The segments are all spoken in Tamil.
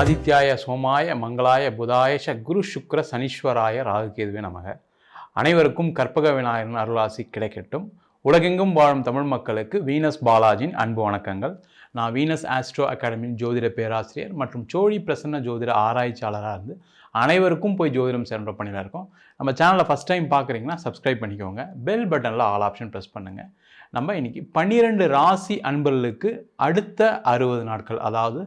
ஆதித்யாய சோமாய மங்களாய புதாயஷ குரு சுக்ர சனீஸ்வராய ராகுகேதுவே நமக. அனைவருக்கும் கற்பக விநாயகரின் அருளாசி கிடைக்கட்டும். உலகெங்கும் வாழும் தமிழ் மக்களுக்கு வீனஸ் பாலாஜியின் அன்பு வணக்கங்கள். நான் வீனஸ் ஆஸ்ட்ரோ அகாடமியின் ஜோதிட பேராசிரியர் மற்றும் சோழி பிரசன்ன ஜோதிட ஆராய்ச்சியாளராக இருந்து அனைவருக்கும் போய் ஜோதிடம் சேர்ந்த பணியில் இருக்கோம். நம்ம சேனலில் ஃபஸ்ட் டைம் பார்க்குறீங்கன்னா சப்ஸ்கிரைப் பண்ணிக்கோங்க. பெல் பட்டனில் ஆல் ஆப்ஷன் ப்ரெஸ் பண்ணுங்கள். நம்ம இன்றைக்கி 12 ராசி அன்பர்களுக்கு அடுத்த 60 நாட்கள், அதாவது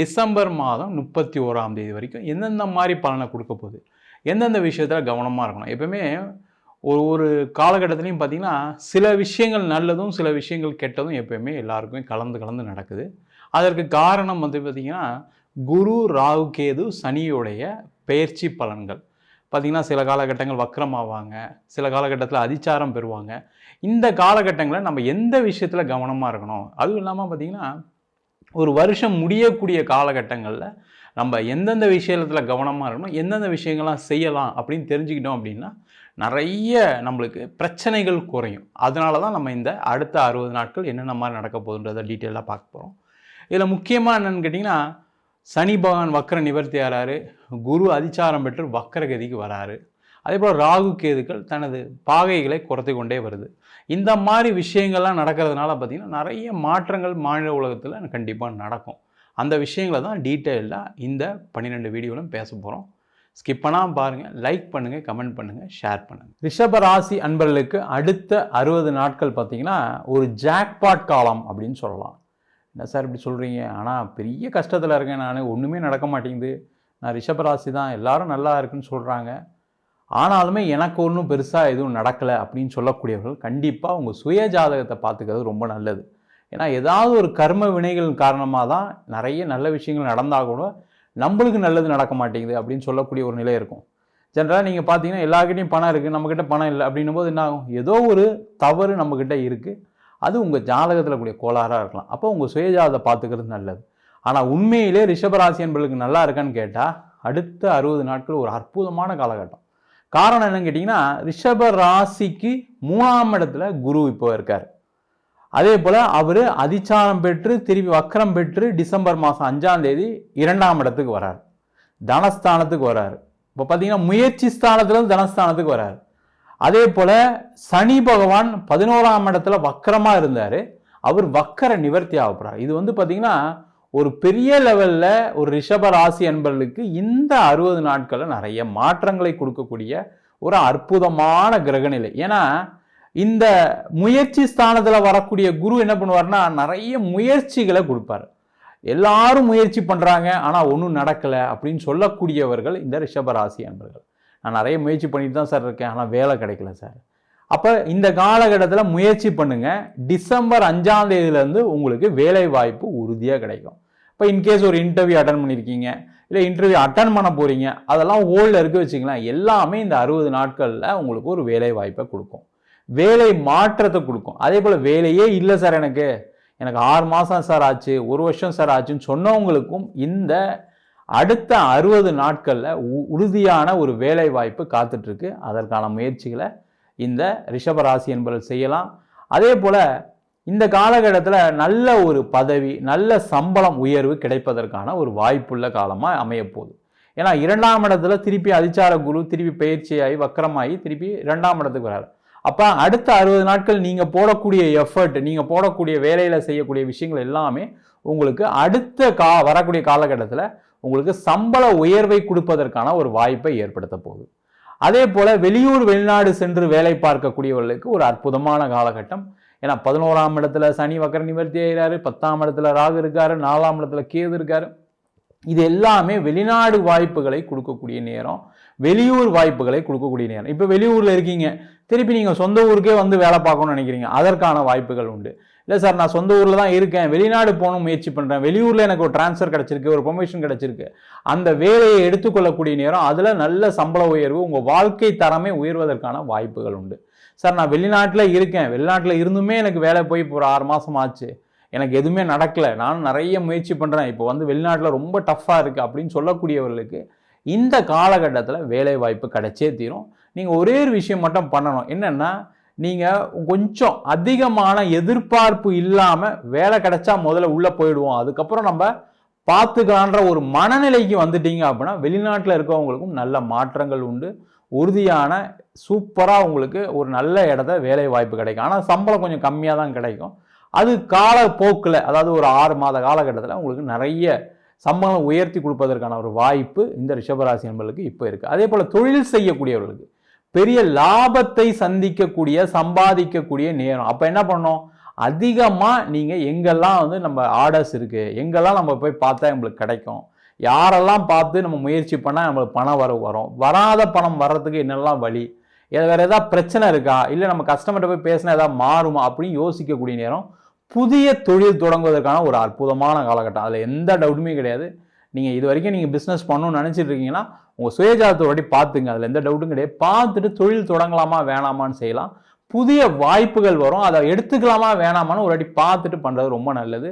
டிசம்பர் மாதம் 31ஆம் தேதி வரைக்கும் எந்தெந்த மாதிரி பலனை கொடுக்க போகுது, எந்தெந்த விஷயத்தில் கவனமாக இருக்கணும். எப்பவுமே ஒரு காலகட்டத்துலையும் பார்த்திங்கன்னா சில விஷயங்கள் நல்லதும் சில விஷயங்கள் கெட்டதும் எப்போயுமே எல்லாருக்குமே கலந்து நடக்குது. அதற்கு காரணம் பார்த்திங்கன்னா குரு ராகு கேது சனியுடைய பெயர்ச்சி பலன்கள். பார்த்திங்கன்னா சில காலகட்டங்கள் வக்ரமாவாங்க, சில காலகட்டத்தில் அதிச்சாரம் பெறுவாங்க. இந்த காலகட்டங்களில் நம்ம எந்த விஷயத்தில் கவனமாக இருக்கணும், அதுவும் இல்லாமல் பார்த்திங்கன்னா ஒரு வருஷம் முடியக்கூடிய காலகட்டங்களில் நம்ம எந்தெந்த விஷயத்தில் கவனமாக இருக்கணும், எந்தெந்த விஷயங்கள்லாம் செய்யலாம் அப்படின்னு தெரிஞ்சுக்கிட்டோம் அப்படின்னா நிறைய நம்மளுக்கு பிரச்சனைகள் குறையும். அதனால தான் நம்ம இந்த அடுத்த 60 நாட்கள் என்னென்ன மாதிரி நடக்க போகுதுன்றதை டீட்டெயிலாக பார்க்க போகிறோம். இதில் முக்கியமாக என்னென்னு கேட்டிங்கன்னா, சனி பகவான் வக்கர நிவர்த்தி ஆகிறாரு, குரு அதிச்சாரம் பெற்று வக்கரகதிக்கு வராரு. அதே போல் ராகு கேதுக்கள் தனது பாகைகளை குறைத்து கொண்டே வருது. இந்த மாதிரி விஷயங்கள்லாம் நடக்கிறதுனால பார்த்திங்கன்னா நிறைய மாற்றங்கள் மாநில உலகத்தில் கண்டிப்பாக நடக்கும். அந்த விஷயங்களை தான் டீட்டெயிலாக இந்த 12 வீடியோவிலும் பேச போகிறோம். ஸ்கிப் பண்ணாமல் பாருங்கள், லைக் பண்ணுங்கள், கமெண்ட் பண்ணுங்கள், ஷேர் பண்ணுங்கள். ரிஷப ராசி அன்பர்களுக்கு அடுத்த 60 நாட்கள் பார்த்திங்கன்னா ஒரு ஜாக்பாட் காலம் அப்படின்னு சொல்லலாம். என்ன சார் இப்படி சொல்கிறீங்க, ஆனால் பெரிய கஷ்டத்தில் இருக்கேன், நான் ஒன்றுமே நடக்க மாட்டேங்குது, நான் ரிஷபராசி தான், எல்லாரும் நல்லா இருக்குன்னு சொல்கிறாங்க, ஆனாலுமே எனக்கு ஒன்றும் பெருசாக எதுவும் நடக்கலை அப்படின்னு சொல்லக்கூடியவர்கள் கண்டிப்பாக உங்கள் சுய ஜாதகத்தை பார்த்துக்கிறது ரொம்ப நல்லது. ஏன்னா ஏதாவது ஒரு கர்ம வினைகள் காரணமாக தான் நிறைய நல்ல விஷயங்கள் நடந்தால் கூட நம்மளுக்கு நல்லது நடக்க மாட்டேங்குது அப்படின்னு சொல்லக்கூடிய ஒரு நிலை இருக்கும். ஜென்ரலாக நீங்கள் பார்த்தீங்கன்னா எல்லாருக்கிட்டையும் பணம் இருக்குது, நம்மக்கிட்ட பணம் இல்லை அப்படின்னும் போது என்ன ஆகும், ஏதோ ஒரு தவறு நம்மக்கிட்ட இருக்குது, அது உங்கள் ஜாதகத்தில் கூடிய கோளாறாக இருக்கலாம். அப்போ உங்கள் சுய ஜாதகத்தை பார்த்துக்கிறது நல்லது. ஆனால் உண்மையிலே ரிஷபராசி என்பர்களுக்கு நல்லா இருக்கான்னு கேட்டால் அடுத்த 60 நாட்கள் ஒரு அற்புதமான காலகட்டம். காரணம் என்னன்னு கேட்டிங்கன்னா, ரிஷப ராசிக்கு 3ஆம் இடத்துல குரு இப்போ இருக்கார். அதே போல் அவர் அதிச்சாரம் பெற்று திருப்பி வக்கரம் பெற்று டிசம்பர் மாதம் 5ஆம் தேதி 2ஆம் இடத்துக்கு வரார், தனஸ்தானத்துக்கு வராரு. இப்போ பார்த்தீங்கன்னா முயற்சி ஸ்தானத்துலேருந்து தனஸ்தானத்துக்கு வராரு. அதே போல் சனி பகவான் 11ஆம் இடத்துல வக்கரமாக இருந்தார், அவர் வக்கர நிவர்த்தி ஆகப்படுறார். இது பார்த்திங்கன்னா ஒரு பெரிய லெவலில் ஒரு ரிஷப ராசி அன்பர்களுக்கு இந்த 60 நாட்களில் நிறைய மாற்றங்களை கொடுக்கக்கூடிய ஒரு அற்புதமான கிரகநிலை. ஏன்னா இந்த முயற்சி ஸ்தானத்தில் வரக்கூடிய குரு என்ன பண்ணுவார்னா நிறைய முயற்சிகளை கொடுப்பார். எல்லாரும் முயற்சி பண்ணுறாங்க ஆனால் ஒன்றும் நடக்கலை அப்படின்னு சொல்லக்கூடியவர்கள் இந்த ரிஷப ராசி அன்பர்கள். நான் நிறைய முயற்சி பண்ணிட்டு தான் சார் இருக்கேன், ஆனால் வேலை கிடைக்கல சார். அப்போ இந்த காலகட்டத்தில் முயற்சி பண்ணுங்கள். டிசம்பர் 5ஆம் தேதியிலேருந்து உங்களுக்கு வேலை வாய்ப்பு உறுதியாக கிடைக்கும். இப்போ இன்கேஸ் ஒரு இன்டர்வியூ அட்டன் பண்ணியிருக்கீங்க, இல்லை இன்டர்வியூ அட்டன் பண்ண போகிறீங்க, அதெல்லாம் ஹோல்டில் இருக்க வச்சிங்களேன், எல்லாமே இந்த 60 நாட்களில் உங்களுக்கு ஒரு வேலை வாய்ப்பை கொடுக்கும், வேலை மாற்றத்தை கொடுக்கும். அதே போல் வேலையே இல்லை சார், எனக்கு 6 மாதம் சார் ஆச்சு, 1 வருஷம் சார் ஆச்சுன்னு சொன்னவங்களுக்கும் இந்த அடுத்த 60 நாட்களில் உறுதியான ஒரு வேலை வாய்ப்பு காத்துட்ருக்கு. அதற்கான முயற்சிகளை இந்த ரிஷபராசி என்பவர்கள் செய்யலாம். அதே போல் இந்த காலகட்டத்தில் நல்ல ஒரு பதவி, நல்ல சம்பளம் உயர்வு கிடைப்பதற்கான ஒரு வாய்ப்புள்ள காலமாக அமையப்போகுது. ஏன்னா 2ஆம் இடத்துல திருப்பி அதிச்சார குரு திருப்பி பயிற்சியாகி வக்கரமாகி திருப்பி 2ஆம் இடத்துக்கு வராரு. அப்போ அடுத்த 60 நாட்கள் நீங்கள் போடக்கூடிய எஃபர்ட், நீங்கள் போடக்கூடிய வேலையில் செய்யக்கூடிய விஷயங்கள் எல்லாமே உங்களுக்கு அடுத்த வரக்கூடிய காலகட்டத்தில் உங்களுக்கு சம்பள உயர்வை கொடுப்பதற்கான ஒரு வாய்ப்பை ஏற்படுத்த போகுது. அதே போல் வெளியூர் வெளிநாடு சென்று வேலை பார்க்கக்கூடியவர்களுக்கு ஒரு அற்புதமான காலகட்டம். ஏன்னா 11ஆம் இடத்துல சனி வக்கர நிவர்த்தி ஆகிறாரு, 10ஆம் இடத்துல ராகு இருக்காரு, 4ஆம் இடத்துல கேது இருக்காரு. இது எல்லாமே வெளிநாடு வாய்ப்புகளை கொடுக்கக்கூடிய நேரம், வெளியூர் வாய்ப்புகளை கொடுக்கக்கூடிய நேரம். இப்போ வெளியூரில் இருக்கீங்க, திருப்பி நீங்கள் சொந்த ஊருக்கே வேலை பார்க்கணும்னு நினைக்கிறீங்க, அதற்கான வாய்ப்புகள் உண்டு. இல்லை சார் நான் சொந்த ஊரில் தான் இருக்கேன், வெளிநாடு போகணும் முயற்சி பண்ணுறேன், வெளியூரில் எனக்கு ஒரு டிரான்ஸ்ஃபர் கிடச்சிருக்கு, ஒரு ப்ரொமோஷன் கிடச்சிருக்கு, அந்த வேலையை எடுத்துக்கொள்ளக்கூடிய நேரம், அதில் நல்ல சம்பள உயர்வு, உங்கள் வாழ்க்கை தரமே உயர்வதற்கான வாய்ப்புகள் உண்டு. சார் நான் வெளிநாட்டில் இருக்கேன், வெளிநாட்டில் இருந்துமே எனக்கு வேலை போய் இப்போ ஒரு 6 மாதம் ஆச்சு, எனக்கு எதுவுமே நடக்கலை, நானும் நிறைய முயற்சி பண்ணுறேன், இப்போ வெளிநாட்டில் ரொம்ப டஃப்பாக இருக்குது அப்படின்னு சொல்லக்கூடியவர்களுக்கு இந்த காலகட்டத்தில் வேலை வாய்ப்பு கிடைச்சே தீரும். நீங்கள் ஒரே ஒரு விஷயம் மட்டும் பண்ணணும், என்னென்னா நீங்கள் கொஞ்சம் அதிகமான எதிர்பார்ப்பு இல்லாமல் வேலை கிடைச்சா முதல்ல உள்ளே போயிடுவோம், அதுக்கப்புறம் நம்ம பார்த்துக்கலான்ற ஒரு மனநிலைக்கு வந்துட்டீங்க அப்படின்னா வெளிநாட்டில் இருக்கவங்களுக்கும் நல்ல மாற்றங்கள் உண்டு. உறுதியான சூப்பராக உங்களுக்கு ஒரு நல்ல இடத்த வேலை வாய்ப்பு கிடைக்கும். ஆனால் சம்பளம் கொஞ்சம் கம்மியாக தான் கிடைக்கும். அது காலப்போக்கில், அதாவது ஒரு 6 மாத காலகட்டத்தில் உங்களுக்கு நிறைய சம்பளம் உயர்த்தி கொடுப்பதற்கான ஒரு வாய்ப்பு இந்த ரிஷபராசி நண்பர்களுக்கு இப்போ இருக்குது. அதே போல் தொழில் செய்யக்கூடியவர்களுக்கு பெரிய லாபத்தை சந்திக்கக்கூடிய சம்பாதிக்கக்கூடிய நேரம். அப்போ என்ன பண்ணோம், அதிகமாக நீங்கள் எங்கெல்லாம் வந்து நம்ம ஆர்டர்ஸ் இருக்குது, எங்கெல்லாம் நம்ம போய் பார்த்தா நம்மளுக்கு கிடைக்கும், யாரெல்லாம் பார்த்து நம்ம முயற்சி பண்ணால் நம்மளுக்கு பணம் வரும், வராத பணம் வர்றதுக்கு என்னெல்லாம் வழி, வேறு ஏதாவது பிரச்சனை இருக்கா, இல்லை நம்ம கஸ்டமர்கிட்ட போய் பேசினா ஏதாவது மாறுமா அப்படின்னு யோசிக்கக்கூடிய நேரம். புதிய தொழில் தொடங்குவதற்கான ஒரு அற்புதமான காலகட்டம். அதில் எந்த டவுட்டுமே கிடையாது. நீங்கள் இது வரைக்கும் நீங்கள் பிஸ்னஸ் பண்ணணும்னு நினச்சிட்டு இருக்கீங்கன்னா உங்கள் சுயஜாதத்தை ஒரு வாட்டி பார்த்துங்க. அதில் எந்த டவுட்டும் கிடையாது. பார்த்துட்டு தொழில் தொடங்கலாமா வேணாமான்னு செய்யலாம். புதிய வாய்ப்புகள் வரும், அதை எடுத்துக்கலாமா வேணாமான்னு ஒரு வாட்டி பார்த்துட்டு பண்ணுறது ரொம்ப நல்லது.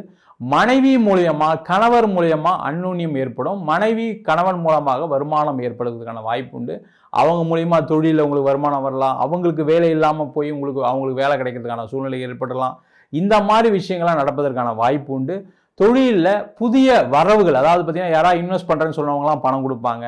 மனைவி மூலியமாக கணவர் மூலியமாக அந்யோன்யம் ஏற்படும். மனைவி கணவன் மூலமாக வருமானம் ஏற்படுறதுக்கான வாய்ப்பு உண்டு. அவங்க மூலியமாக தொழிலில் உங்களுக்கு வருமானம் வரலாம். அவங்களுக்கு வேலை இல்லாமல் போய் அவங்களுக்கு வேலை கிடைக்கிறதுக்கான சூழ்நிலை ஏற்படலாம். இந்த மாதிரி விஷயங்கள்லாம் நடப்பதற்கான வாய்ப்பு உண்டு. தொழிலில் புதிய வரவுகள், அதாவது பார்த்தீங்கன்னா யாராவது இன்வெஸ்ட் பண்ணுறேன்னு சொன்னவங்களாம் பணம் கொடுப்பாங்க.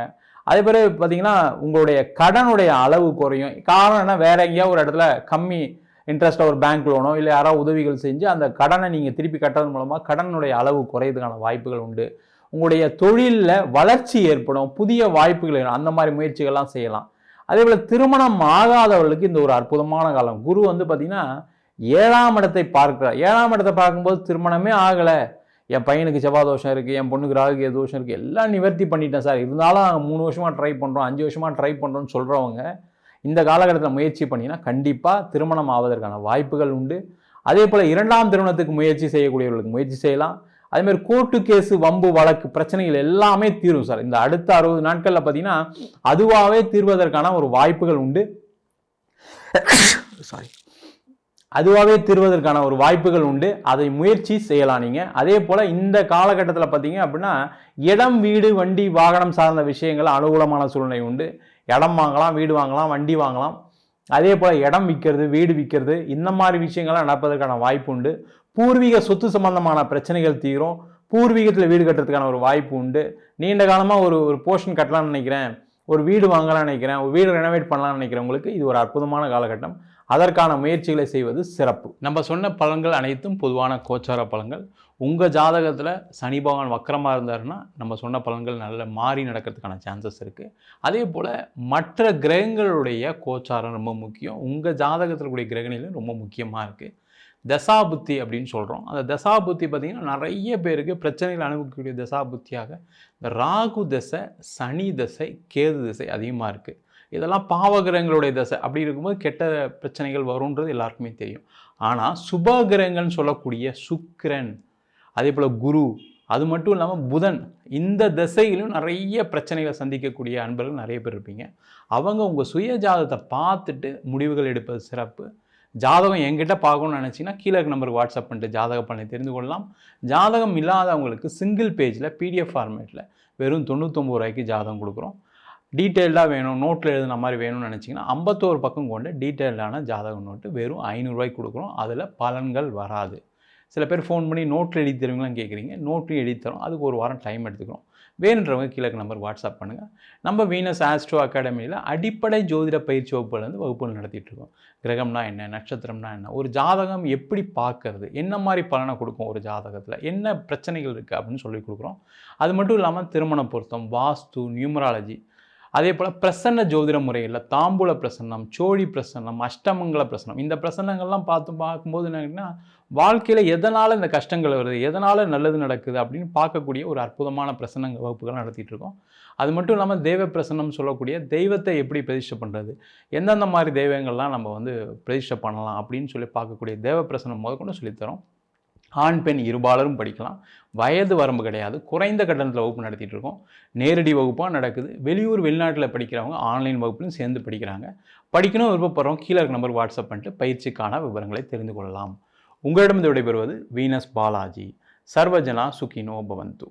அதே பிறகு பார்த்தீங்கன்னா உங்களுடைய கடனுடைய அளவு குறையும். காரணம் என்ன, வேற எங்கேயாவது ஒரு இடத்துல கம்மி இன்ட்ரெஸ்ட்டாக ஒரு பேங்க் லோனோ இல்லை யாராவது உதவிகள் செஞ்சு அந்த கடனை நீங்கள் திருப்பி கட்டுறது மூலமாக கடனுடைய அளவு குறையிறதுக்கான வாய்ப்புகள் உண்டு. உங்களுடைய தொழிலில் வளர்ச்சி ஏற்படும், புதிய வாய்ப்புகள், அந்த மாதிரி முயற்சிகள்லாம் செய்யலாம். அதே போல் திருமணம் ஆகாதவர்களுக்கு இந்த ஒரு அற்புதமான காலம். குரு வந்து பார்த்தீங்கன்னா 7ஆம் இடத்தை பார்க்கிறார். 7ஆம் இடத்தை பார்க்கும்போது திருமணமே ஆகலை, என் பையனுக்கு செவ்வாய் தோஷம் இருக்குது, என் பொண்ணுக்கு ராகு தோஷம் இருக்குது, எல்லாம் நிவர்த்தி பண்ணிட்டேன் சார், இருந்தாலும் 3 வருஷமாக ட்ரை பண்ணுறோம், 5 வருஷமாக ட்ரை பண்ணுறோன்னு சொல்கிறவங்க இந்த காலகட்டத்தில் முயற்சி பண்ணிங்கன்னா கண்டிப்பாக திருமணம் ஆவதற்கான வாய்ப்புகள் உண்டு. அதே போல் 2ஆம் திருமணத்துக்கு முயற்சி செய்யக்கூடியவர்களுக்கு முயற்சி செய்யலாம். அதேமாதிரி கோர்ட்டு கேஸு, வம்பு வழக்கு பிரச்சனைகள் எல்லாமே தீரும் சார். இந்த அடுத்த 60 நாட்களில் பார்த்தீங்கன்னா அதுவாகவே தீர்வதற்கான ஒரு வாய்ப்புகள் உண்டு. அதுவாகவே தீர்வதற்கான ஒரு வாய்ப்புகள் உண்டு. அதை முயற்சி செய்யலாம் நீங்கள். அதே போல் இந்த காலகட்டத்தில் பார்த்தீங்க அப்படின்னா இடம், வீடு, வண்டி, வாகனம் சார்ந்த விஷயங்கள் அனுகூலமான சூழ்நிலை உண்டு. இடம் வாங்கலாம், வீடு வாங்கலாம், வண்டி வாங்கலாம். அதே போல் இடம் விற்கிறது, வீடு விற்கிறது, இந்த மாதிரி விஷயங்கள்லாம் நடப்பதற்கான வாய்ப்பு உண்டு. பூர்வீக சொத்து சம்பந்தமான பிரச்சனைகள் தீரும். பூர்வீகத்தில் வீடு கட்டுறதுக்கான ஒரு வாய்ப்பு உண்டு. நீண்ட காலமாக ஒரு போர்ஷன் கட்டலாம்னு நினைக்கிறேன், ஒரு வீடு வாங்கலாம்னு நினைக்கிறேன், ஒரு வீடு ரெனோவேட் பண்ணலாம்னு நினைக்கிறவங்களுக்கு இது ஒரு அற்புதமான காலகட்டம். அதற்கான முயற்சிகளை செய்வது சிறப்பு. நம்ம சொன்ன பலன்கள் அனைத்தும் பொதுவான கோச்சார பலன்கள். உங்கள் ஜாதகத்தில் சனி பகவான் வக்கரமாக இருந்தாருன்னா நம்ம சொன்ன பலன்கள் நல்ல மாறி நடக்கிறதுக்கான சான்சஸ் இருக்குது. அதே போல் மற்ற கிரகங்களுடைய கோச்சாரம் ரொம்ப முக்கியம். உங்கள் ஜாதகத்தில் கூடிய கிரகணிலும் ரொம்ப முக்கியமாக இருக்குது. தசாபுத்தி அப்படின்னு சொல்கிறோம். அந்த தசாபுத்தி பார்த்திங்கன்னா நிறைய பேருக்கு பிரச்சனைகள் அனுபவிக்கக்கூடிய தசாபுத்தியாக இந்த ராகு தசை, சனி தசை, கேது தசை அதிகமாக இருக்குது. இதெல்லாம் பாவகிரகங்களுடைய தசை. அப்படி இருக்கும்போது கெட்ட பிரச்சனைகள் வரும்ன்றது எல்லாருக்குமே தெரியும். ஆனால் சுபகிரகங்கள்னு சொல்லக்கூடிய சுக்கிரன், அதே போல் குரு, அது மட்டும் இல்லாமல் புதன், இந்த திசையிலும் நிறைய பிரச்சனைகளை சந்திக்கக்கூடிய அன்பர்கள் நிறைய பேர் இருப்பீங்க. அவங்க உங்கள் சுய ஜாதகத்தை பார்த்துட்டு முடிவுகள் எடுப்பது சிறப்பு. ஜாதகம் என்கிட்ட பார்க்கணும்னு நினச்சிங்கன்னா கீழே இருக்க நம்பருக்கு வாட்ஸ்அப் பண்ணிட்டு ஜாதக பலனை தெரிந்து கொள்ளலாம். ஜாதகம் இல்லாதவங்களுக்கு சிங்கிள் பேஜில் பிடிஎஃப் ஃபார்மேட்டில் வெறும் 99 ரூபாய்க்கு ஜாதகம் கொடுக்குறோம். டீட்டெயில்டாக வேணும், நோட்டில் எழுதுன மாதிரி வேணும்னு நினச்சிங்கன்னா 51 பக்கம் கொண்ட டீட்டெயில்டான ஜாதக நோட்டு வெறும் 500 ரூபாய்க்கு கொடுக்குறோம். அதில் பலன்கள் வராது. சில பேர் ஃபோன் பண்ணி நோட்டில் எழுதி தருவீங்களான்னு கேட்குறீங்க. நோட்லையும் எழுதி தரோம். அதுக்கு ஒரு வாரம் டைம் எடுத்துக்கிறோம். வேணுன்றவங்க கீழே நம்பருக்கு வாட்ஸ்அப் பண்ணுங்கள். நம்ம வீனஸ் ஆஸ்ட்ரோ அகாடமியில் அடிப்படை ஜோதிட பயிற்சி வகுப்புலேருந்து வகுப்புகள் நடத்திட்டுருக்கோம். கிரகம்னா என்ன, நட்சத்திரம்னா என்ன, ஒரு ஜாதகம் எப்படி பார்க்கறது, என்ன மாதிரி பலனை கொடுக்கும், ஒரு ஜாதகத்தில் என்ன பிரச்சனைகள் இருக்குது அப்படின்னு சொல்லி கொடுக்குறோம். அது மட்டும் இல்லாமல் திருமண பொருத்தம், வாஸ்து, நியூமராலஜி, அதே போல் பிரசன்ன ஜோதிட முறையில் தாம்பூல பிரசன்னம், சோழி பிரசன்னம், அஷ்டமங்கல பிரசன்னம், இந்த பிரசன்னங்கள்லாம் பார்க்கும்போது என்னன்னா வாழ்க்கையில் எதனால் இந்த கஷ்டங்கள் வருது, எதனால் நல்லது நடக்குது அப்படின்னு பார்க்கக்கூடிய ஒரு அற்புதமான பிரசன்ன வகுப்புகள் நடத்திட்டு இருக்கோம். அது மட்டும் இல்லாமல் தெய்வ பிரசன்னம் சொல்லக்கூடிய தெய்வத்தை எப்படி பிரதிஷ்டை பண்ணுறது, எந்தெந்த மாதிரி தெய்வங்கள்லாம் நம்ம பிரதிஷ்டை பண்ணலாம் அப்படின்னு சொல்லி பார்க்கக்கூடிய தேவ பிரசன்னம் முதற்கொண்டு சொல்லித்தரோம். ஆண் பெண் இருபாலரும் படிக்கலாம். வயது வரம்பு கிடையாது. குறைந்த கட்டணத்தில் வகுப்பு நடத்திட்டு இருக்கோம். நேரடி வகுப்பாக நடக்குது. வெளியூர் வெளிநாட்டில் படிக்கிறவங்க ஆன்லைன் வகுப்புலையும் சேர்ந்து படிக்கிறாங்க. படிக்கணும் விருப்பப்படுறவங்க கீழே இருக்க நம்பருக்கு வாட்ஸ்அப் பண்ணிட்டு பயிற்சிக்கான விவரங்களை தெரிந்து கொள்ளலாம். உங்களிடம் விடைபெறுவது வீனஸ் பாலாஜி. சர்வஜனா சுகினோ பவந்து.